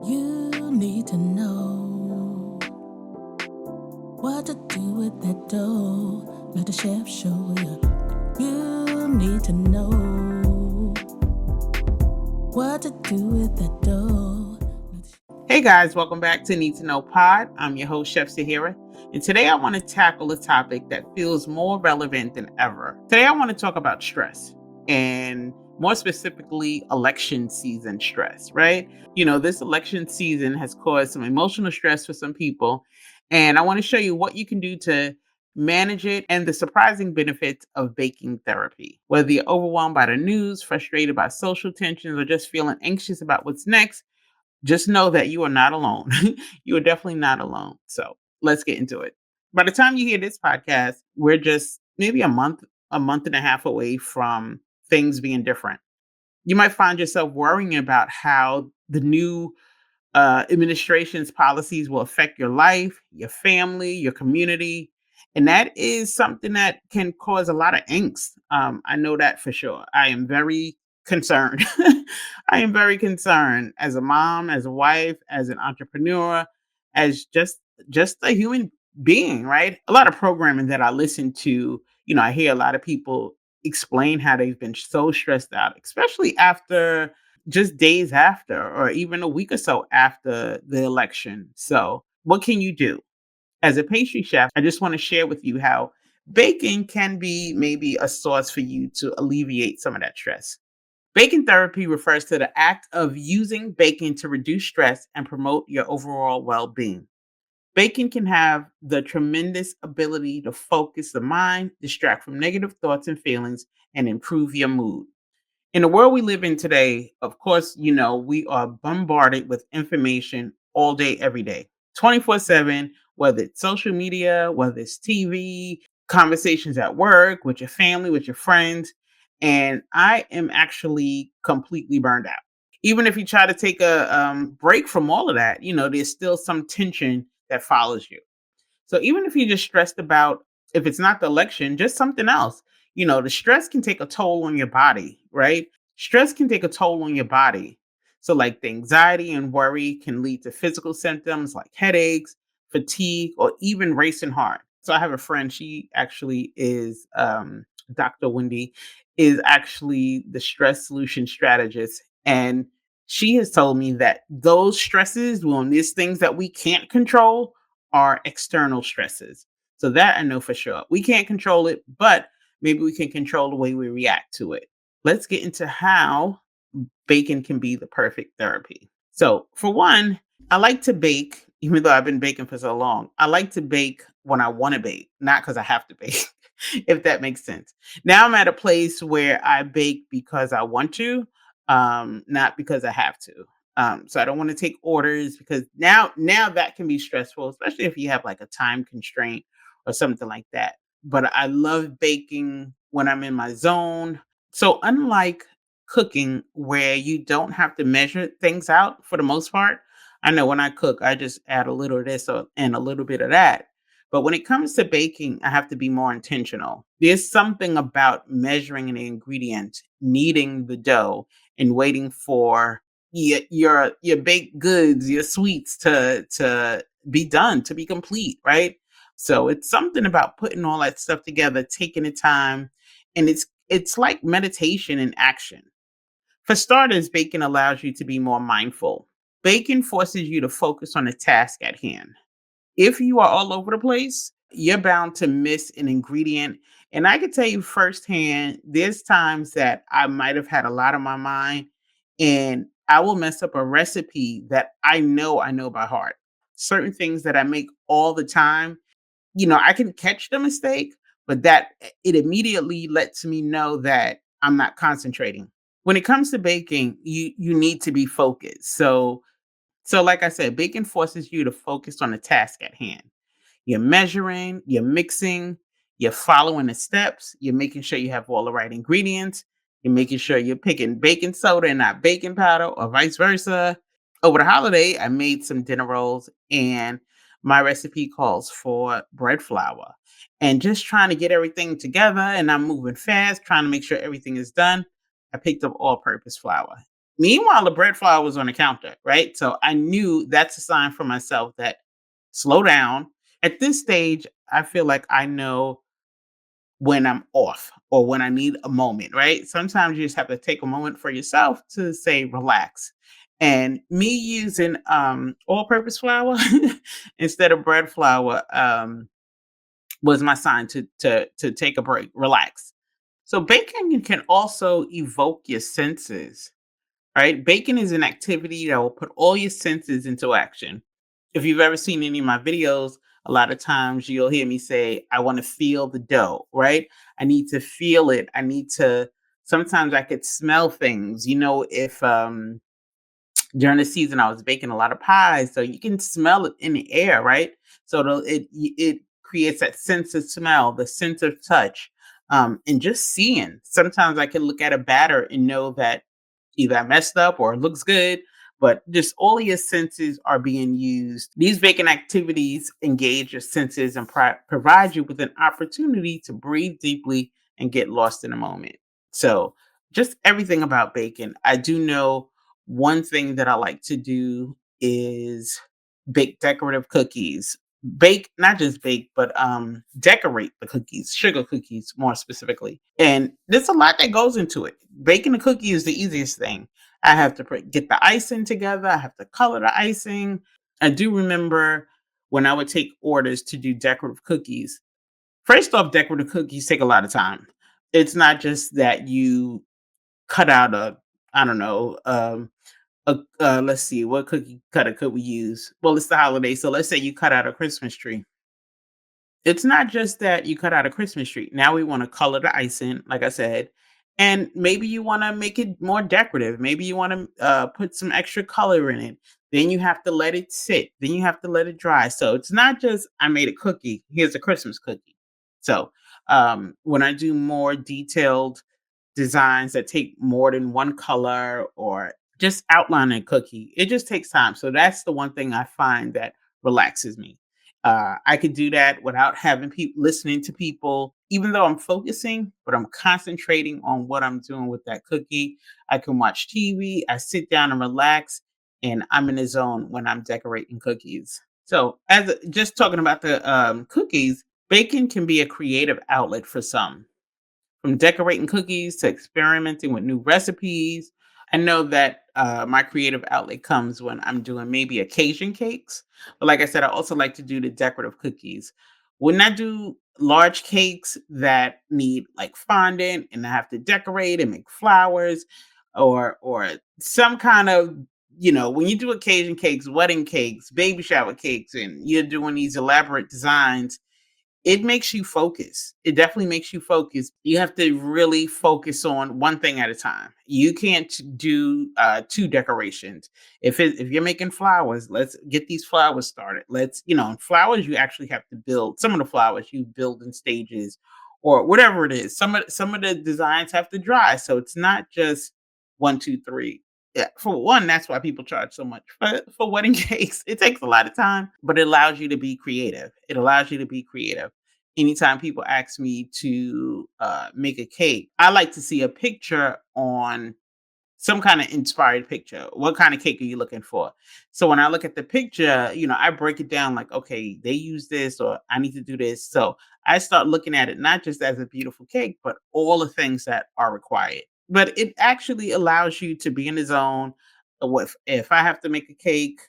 You need to know what to do with that dough. Let the chef show you. You need to know what to do with that dough. Hey guys, welcome back to Need to Know Pod. I'm your host, Chef Sahera, and today I want to tackle a topic that feels more relevant than ever. Today I want to talk about stress, and more specifically, election season stress, right? This election season has caused some emotional stress for some people, and I want to show you what you can do to manage it and the surprising benefits of baking therapy. Whether you're overwhelmed by the news, frustrated by social tensions, or just feeling anxious about what's next, just know that you are not alone. You are definitely not alone. So let's get into it. By the time you hear this podcast, we're just maybe a month and a half away from things being different. You might find yourself worrying about how the new administration's policies will affect your life, your family, your community. And that is something that can cause a lot of angst. I know that for sure. I am very concerned. I am very concerned as a mom, as a wife, as an entrepreneur, as just a human being, right? A lot of programming that I listen to, I hear a lot of people explain how they've been so stressed out, especially after just days after, or even a week or so after the election. So, what can you do? As a pastry chef, I just want to share with you how baking can be maybe a source for you to alleviate some of that stress. Baking therapy refers to the act of using baking to reduce stress and promote your overall well being. Baking can have the tremendous ability to focus the mind, distract from negative thoughts and feelings, and improve your mood. In the world we live in today, of course, we are bombarded with information all day, every day, 24/7, whether it's social media, whether it's TV, conversations at work, with your family, with your friends. And I am actually completely burned out. Even if you try to take a break from all of that, there's still some tension that follows you. So even if you're just stressed about, if it's not the election, just something else, the stress can take a toll on your body, right? Stress can take a toll on your body. So like the anxiety and worry can lead to physical symptoms like headaches, fatigue, or even racing heart. So I have a friend, she actually is Dr. Wendy is actually the stress solution strategist, and she has told me that those stresses, when there's things that we can't control, are external stresses. So that I know for sure. We can't control it, but maybe we can control the way we react to it. Let's get into how baking can be the perfect therapy. So, for one, I like to bake, even though I've been baking for so long. I like to bake when I want to bake, not because I have to bake, if that makes sense. Now I'm at a place where I bake because I want to, not because I have to. So I don't want to take orders, because now that can be stressful, especially if you have like a time constraint or something like that. But I love baking when I'm in my zone. So unlike cooking, where you don't have to measure things out for the most part, I know when I cook, I just add a little of this and a little bit of that. But when it comes to baking, I have to be more intentional. There's something about measuring an ingredient, kneading the dough, and waiting for your baked goods, your sweets to be done, to be complete, right? So it's something about putting all that stuff together, taking the time, and it's like meditation in action. For starters, baking allows you to be more mindful. Baking forces you to focus on the task at hand. If you are all over the place, you're bound to miss an ingredient. And I can tell you firsthand, there's times that I might have had a lot on my mind, and I will mess up a recipe that I know by heart. Certain things that I make all the time, I can catch the mistake, but that it immediately lets me know that I'm not concentrating. When it comes to baking, you need to be focused. So like I said, baking forces you to focus on the task at hand. You're measuring, you're mixing, you're following the steps, you're making sure you have all the right ingredients, you're making sure you're picking baking soda and not baking powder, or vice versa. Over the holiday, I made some dinner rolls, and my recipe calls for bread flour. And just trying to get everything together, and I'm moving fast, trying to make sure everything is done. I picked up all purpose flour. Meanwhile, the bread flour was on the counter, right? So I knew that's a sign for myself that slow down. At this stage, I feel like I know when I'm off or when I need a moment, right? Sometimes you just have to take a moment for yourself to say relax. And me using all-purpose flour instead of bread flour was my sign to take a break, relax. So baking can also evoke your senses, right? Baking is an activity that will put all your senses into action. If you've ever seen any of my videos, a lot of times you'll hear me say, I want to feel the dough, right? I need to feel it. I need to, sometimes I could smell things, if during the season I was baking a lot of pies, so you can smell it in the air, right? So it creates that sense of smell, the sense of touch, and just seeing. Sometimes I can look at a batter and know that either I messed up or it looks good, but just all of your senses are being used. These baking activities engage your senses and provide you with an opportunity to breathe deeply and get lost in a moment. So, just everything about baking. I do know one thing that I like to do is bake decorative cookies. Bake, not just bake, but decorate the cookies, sugar cookies more specifically. And there's a lot that goes into it. Baking a cookie is the easiest thing. I have to get the icing together, I have to color the icing. I do remember when I would take orders to do decorative cookies. First off, decorative cookies take a lot of time. It's not just that you cut out a, I don't know, let's see, what cookie cutter could we use? Well, it's the holiday, so let's say you cut out a Christmas tree. It's not just that you cut out a Christmas tree. Now we want to color the icing, like I said, and maybe you want to make it more decorative. Maybe you want to put some extra color in it. Then you have to let it sit. Then you have to let it dry. So it's not just I made a cookie. Here's a Christmas cookie. So when I do more detailed designs that take more than one color or just outlining a cookie. It just takes time. So that's the one thing I find that relaxes me. I could do that without having people listening to people, even though I'm focusing, but I'm concentrating on what I'm doing with that cookie. I can watch TV, I sit down and relax, and I'm in the zone when I'm decorating cookies. So, just talking about the cookies, baking can be a creative outlet for some, from decorating cookies to experimenting with new recipes. I know that my creative outlet comes when I'm doing maybe occasion cakes. But like I said, I also like to do the decorative cookies. When I do large cakes that need like fondant and I have to decorate and make flowers or some kind of, when you do occasion cakes, wedding cakes, baby shower cakes, and you're doing these elaborate designs, it makes you focus. It definitely makes you focus. You have to really focus on one thing at a time. You can't do two decorations. If you're making flowers, let's get these flowers started. Flowers you actually have to build. Some of the flowers you build in stages or whatever it is. Some of the designs have to dry, so it's not just one, two, three. Yeah, for one, that's why people charge so much for wedding cakes. It takes a lot of time, but it allows you to be creative. It allows you to be creative. Anytime people ask me to make a cake, I like to see a picture on some kind of inspired picture. What kind of cake are you looking for? So when I look at the picture, I break it down like, okay, they use this or I need to do this. So I start looking at it not just as a beautiful cake, but all the things that are required. But it actually allows you to be in the zone. With if I have to make a cake,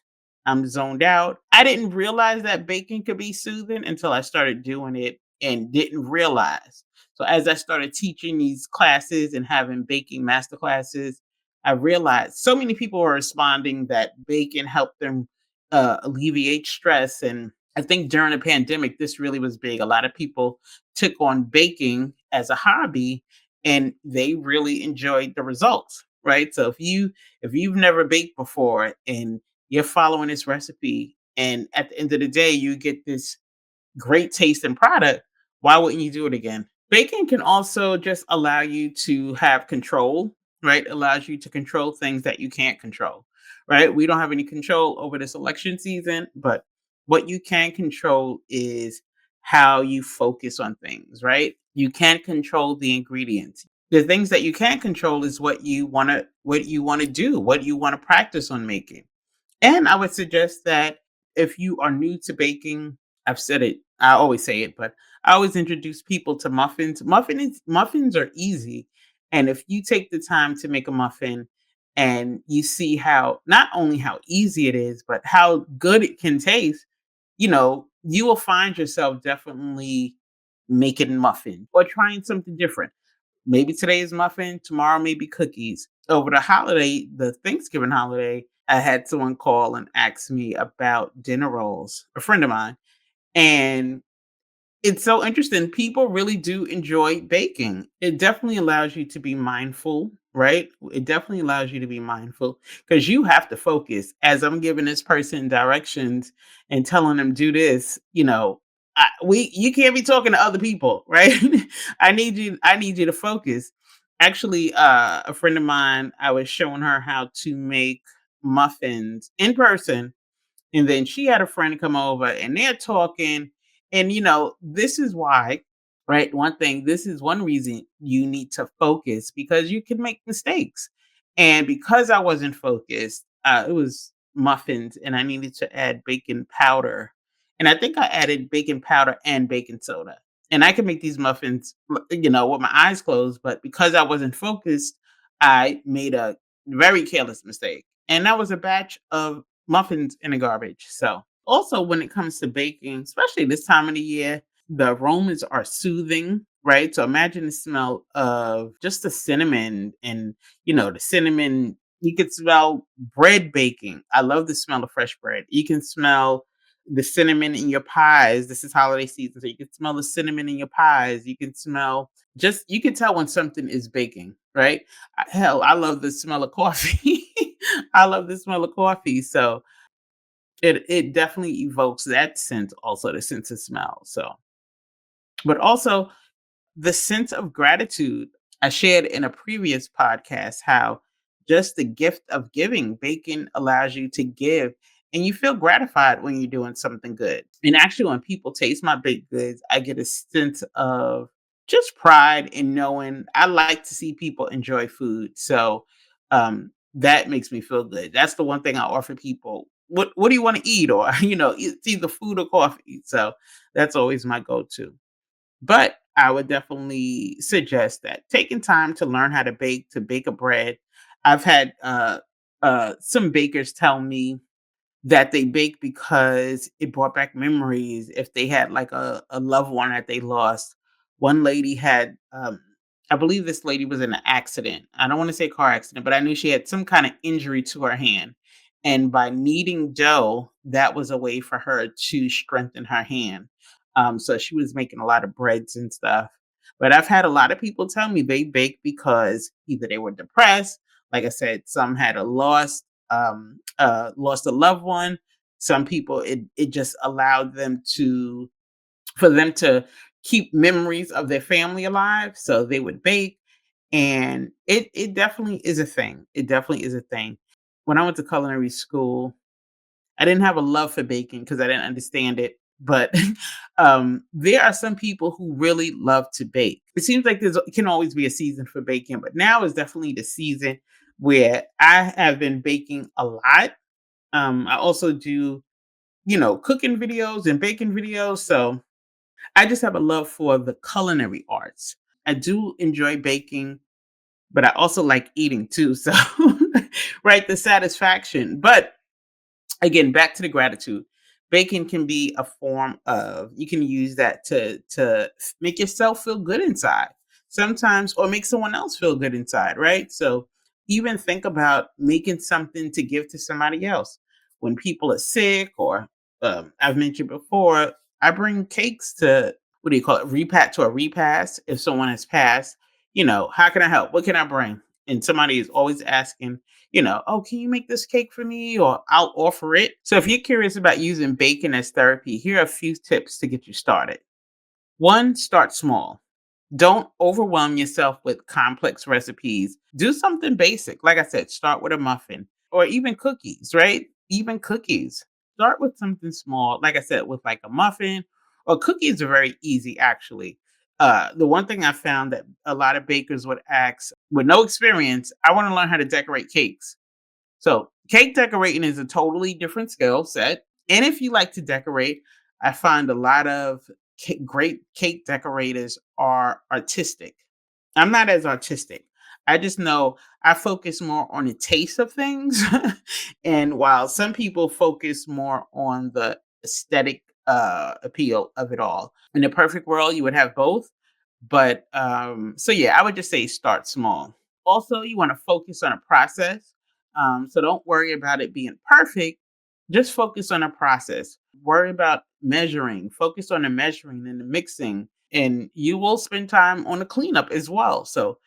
I'm zoned out. I didn't realize that baking could be soothing until I started doing it and didn't realize. So as I started teaching these classes and having baking master classes, I realized so many people are responding that bacon helped them alleviate stress. And I think during the pandemic, this really was big. A lot of people took on baking as a hobby and they really enjoyed the results. Right. So if you've never baked before and you're following this recipe and at the end of the day you get this great taste and product, why wouldn't you do it again? Baking can also just allow you to have control, right? Allows you to control things that you can't control, right? We don't have any control over this election season, but what you can control is how you focus on things, right? You can't control the ingredients. The things that you can't control is what you want to do, what you want to practice on making. And I would suggest that if you are new to baking, I've said it, I always say it, but I always introduce people to muffins. Muffins are easy. And if you take the time to make a muffin and you see how not only how easy it is, but how good it can taste, you will find yourself definitely making muffin or trying something different. Maybe today is muffin, tomorrow maybe cookies. Over the Thanksgiving holiday, I had someone call and ask me about dinner rolls, a friend of mine. And it's so interesting. People really do enjoy baking. It definitely allows you to be mindful, right? It definitely allows you to be mindful because you have to focus. As I'm giving this person directions and telling them do this, you can't be talking to other people, right? I need you to focus. Actually, a friend of mine, I was showing her how to make muffins in person, and then she had a friend come over and they're talking. And, this is why, right? One thing, this is one reason you need to focus because you can make mistakes. And because I wasn't focused, it was muffins and I needed to add baking powder. And I think I added baking powder and baking soda. And I can make these muffins, with my eyes closed. But because I wasn't focused, I made a very careless mistake. And that was a batch of muffins in the garbage. So, also when it comes to baking, especially this time of the year, the aromas are soothing, right? So imagine the smell of just the cinnamon and, the cinnamon. You could smell bread baking. I love the smell of fresh bread. You can smell the cinnamon in your pies. This is holiday season, so you can smell the cinnamon in your pies. You can smell you can tell when something is baking, right? Hell, I love the smell of coffee. I love the smell of coffee. So it definitely evokes that sense, also the sense of smell. So, but also the sense of gratitude. I shared in a previous podcast how just the gift of giving, baking allows you to give and you feel gratified when you're doing something good. And actually, when people taste my baked goods, I get a sense of just pride in knowing I like to see people enjoy food. So that makes me feel good. That's the one thing I offer people. What do you want to eat? Or, it's either food or coffee. So that's always my go to. But I would definitely suggest that taking time to learn how to bake a bread. I've had some bakers tell me that they bake because it brought back memories if they had like a loved one that they lost. One lady had, I believe this lady was in an accident. I don't want to say car accident, but I knew she had some kind of injury to her hand. And by kneading dough, that was a way for her to strengthen her hand. So she was making a lot of breads and stuff. But I've had a lot of people tell me they bake because either they were depressed, like I said, some had lost a loved one. Some people it just allowed them to for them to keep memories of their family alive. So they would bake, and it definitely is a thing. It definitely is a thing. When I went to culinary school, I didn't have a love for baking because I didn't understand it. But there are some people who really love to bake. It seems like there can always be a season for baking, but now is definitely the season where I have been baking a lot. I also do, cooking videos and baking videos. So I just have a love for the culinary arts. I do enjoy baking, but I also like eating too. So, right, the satisfaction. But again, back to the gratitude. Baking can be a form of you can use that to make yourself feel good inside sometimes, or make someone else feel good inside, right? So even think about making something to give to somebody else when people are sick, or I've mentioned before, I bring cakes to, what do you call it, repast if someone has passed. How can I help? What can I bring? And somebody is always asking, oh, can you make this cake for me? Or I'll offer it. So if you're curious about using bacon as therapy, here are a few tips to get you started. One, start small. Don't overwhelm yourself with complex recipes. Do something basic. Like I said, start with a muffin or even cookies, right? Even cookies. Start with something small. Like I said, with like a muffin or cookies are very easy, actually. The one thing I found that a lot of bakers would ask with no experience, I want to learn how to decorate cakes. So, cake decorating is a totally different skill set. And if you like to decorate, I find a lot of great cake decorators are artistic. I'm not as artistic. I just know I focus more on the taste of things. And while some people focus more on the aesthetic appeal of it all. In a perfect world, you would have both. But so yeah, I would just say start small. Also, you want to focus on a process. So don't worry about it being perfect. Just focus on a process. Worry about measuring. Focus on the measuring and the mixing, and you will spend time on the cleanup as well. So,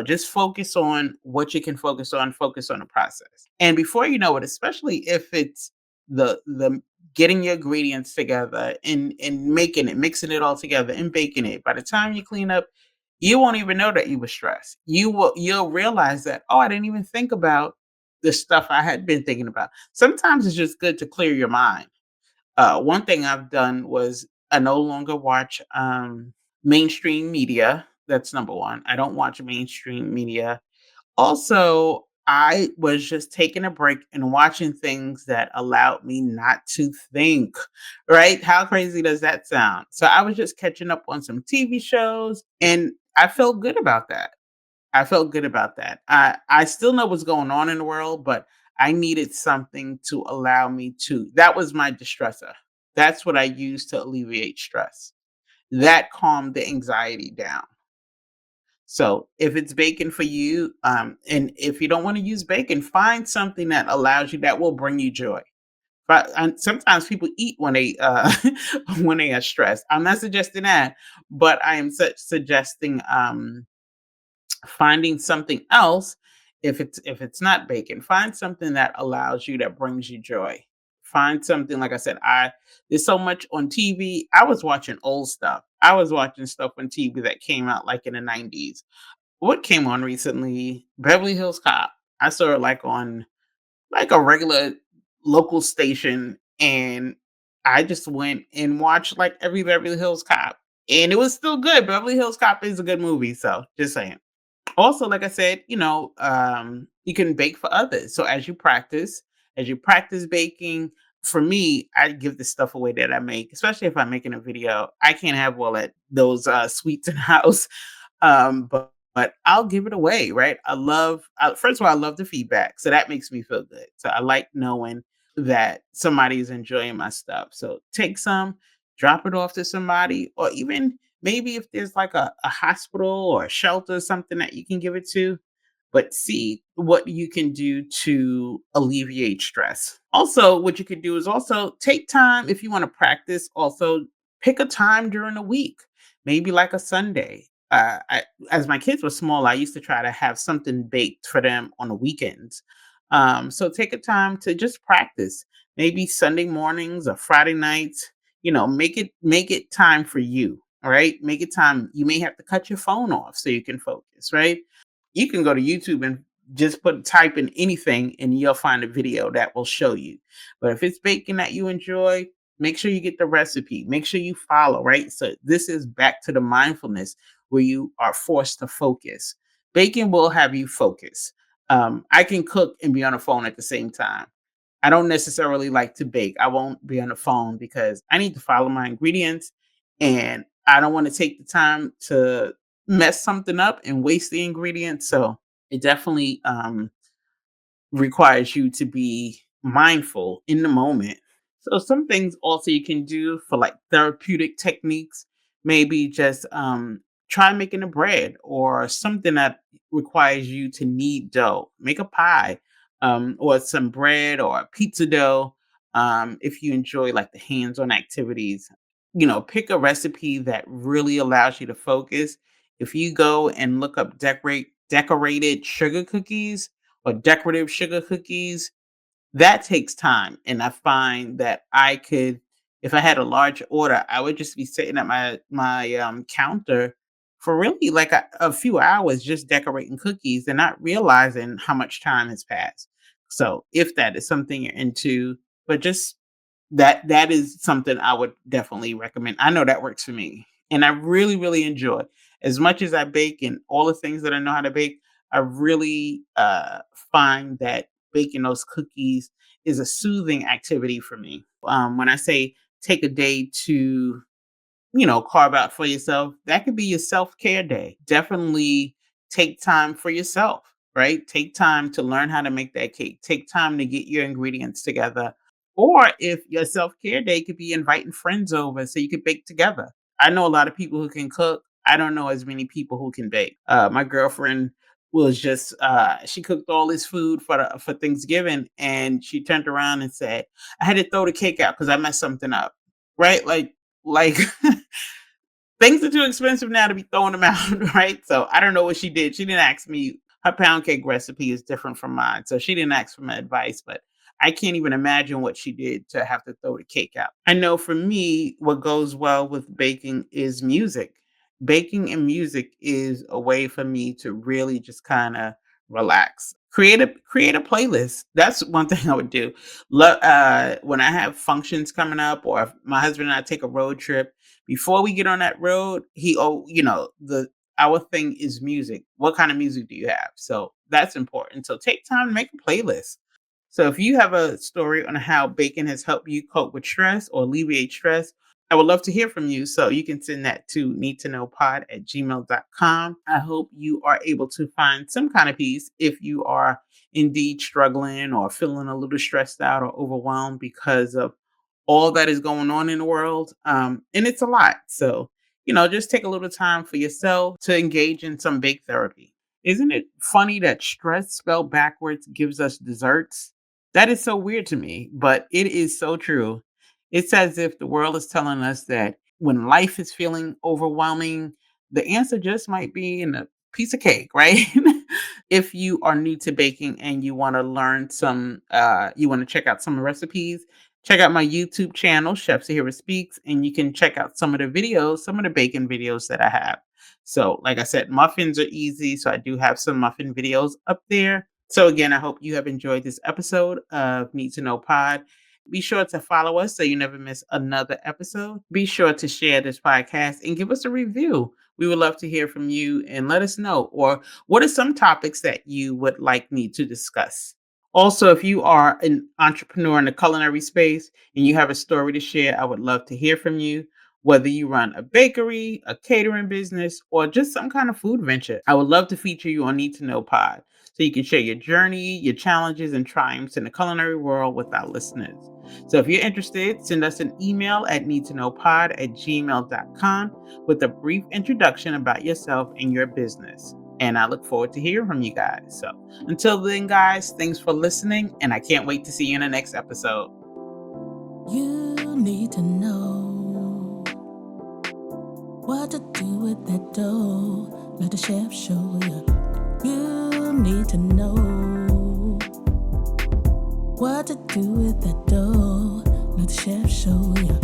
just focus on what you can focus on the process. And before you know it, especially if it's the getting your ingredients together and making it, mixing it all together and baking it. By the time you clean up, you won't even know that you were stressed. You'll realize that, oh, I didn't even think about the stuff I had been thinking about. Sometimes it's just good to clear your mind. One thing I've done was I no longer watch mainstream media. That's number one. I don't watch mainstream media. Also, I was just taking a break and watching things that allowed me not to think, right? How crazy does that sound? So I was just catching up on some TV shows and I felt good about that. I felt good about that. I still know what's going on in the world, but I needed something to allow me to. That was my distressor. That's what I used to alleviate stress. That calmed the anxiety down. So if it's bacon for you, and if you don't want to use bacon, find something that allows you that will bring you joy. But and sometimes people eat when they when they are stressed. I'm not suggesting that, but I am suggesting finding something else. If it's not bacon, find something that allows you, that brings you joy. Find something, like I said, I there's so much on TV. I was watching old stuff. I was watching stuff on TV that came out like in the 90s. What came on recently? Beverly Hills Cop. I saw it like on like a regular local station, and I just went and watched like every Beverly Hills Cop. And it was still good. Beverly Hills Cop is a good movie. So just saying. Also, like I said, you can bake for others. So as you practice baking, for me, I give the stuff away that I make, especially if I'm making a video. I can't have all that those sweets in the house. But I'll give it away, right? First of all, I love the feedback. So that makes me feel good. So I like knowing that somebody's enjoying my stuff. So take some, drop it off to somebody, or even maybe if there's like a hospital or a shelter or something that you can give it to, but see what you can do to alleviate stress. Also, what you could do is also take time if you want to practice, also pick a time during the week, maybe like a Sunday. As my kids were small, I used to try to have something baked for them on the weekends. So take a time to just practice, maybe Sunday mornings or Friday nights. Make it time for you. All right, make it time. You may have to cut your phone off so you can focus. Right, you can go to YouTube and just type in anything and you'll find a video that will show you. But if it's baking that you enjoy, make sure you get the recipe. Make sure you follow, right? So this is back to the mindfulness where you are forced to focus. Baking will have you focus. I can cook and be on the phone at the same time. I don't necessarily like to bake. I won't be on the phone because I need to follow my ingredients and I don't want to take the time to mess something up and waste the ingredients. So it definitely requires you to be mindful in the moment. So some things also you can do for like therapeutic techniques, maybe just try making a bread or something that requires you to knead dough. Make a pie, or some bread or a pizza dough. If you enjoy like the hands-on activities, pick a recipe that really allows you to focus. If you go and look up decorated sugar cookies or decorative sugar cookies, that takes time. And I find that if I had a large order, I would just be sitting at my counter for really like a few hours just decorating cookies and not realizing how much time has passed. So if that is something you're into, but just that is something I would definitely recommend. I know that works for me. And I really, really enjoy. As much as I bake and all the things that I know how to bake, I really find that baking those cookies is a soothing activity for me. When I say take a day to carve out for yourself. That could be your self-care day. Definitely take time for yourself, right? Take time to learn how to make that cake. Take time to get your ingredients together. Or if your self-care day could be inviting friends over so you could bake together. I know a lot of people who can cook. I don't know as many people who can bake. My girlfriend was just she cooked all this food for Thanksgiving and she turned around and said, I had to throw the cake out because I messed something up. Right? Like things are too expensive now to be throwing them out, right? So I don't know what she did. She didn't ask me. Her pound cake recipe is different from mine. So she didn't ask for my advice, but I can't even imagine what she did to have to throw the cake out. I know for me, what goes well with baking is music. Baking and music is a way for me to really just kind of relax. Create a playlist. That's one thing I would do. When I have functions coming up, or if my husband and I take a road trip, before we get on that road, the our thing is music. What kind of music do you have? So that's important. So take time to make a playlist. So if you have a story on how bacon has helped you cope with stress or alleviate stress, I would love to hear from you. So you can send that to needtoknowpod@gmail.com. I hope you are able to find some kind of peace if you are indeed struggling or feeling a little stressed out or overwhelmed because of all that is going on in the world. And it's a lot. So, just take a little time for yourself to engage in some bake therapy. Isn't it funny that stress spelled backwards gives us desserts? That is so weird to me, but it is so true. It's as if the world is telling us that when life is feeling overwhelming, the answer just might be in a piece of cake, right? If you are new to baking and you want to learn you want to check out some recipes, check out my YouTube channel, Chef Sahera Speaks, and you can check out some of the videos, some of the baking videos that I have. So, like I said, muffins are easy. So, I do have some muffin videos up there. So, again, I hope you have enjoyed this episode of Need to Know Pod. Be sure to follow us so you never miss another episode. Be sure to share this podcast and give us a review. We would love to hear from you and let us know. Or what are some topics that you would like me to discuss? Also, if you are an entrepreneur in the culinary space and you have a story to share, I would love to hear from you. Whether you run a bakery, a catering business, or just some kind of food venture, I would love to feature you on Need to Know Pod so you can share your journey, your challenges, and triumphs in the culinary world with our listeners. So if you're interested, send us an email at needtoknowpod@gmail.com with a brief introduction about yourself and your business. And I look forward to hearing from you guys. So until then, guys, thanks for listening, and I can't wait to see you in the next episode. You need to know what to do with that dough. Let the chef show you. You need to know what to do with that dough. Let the chef show you.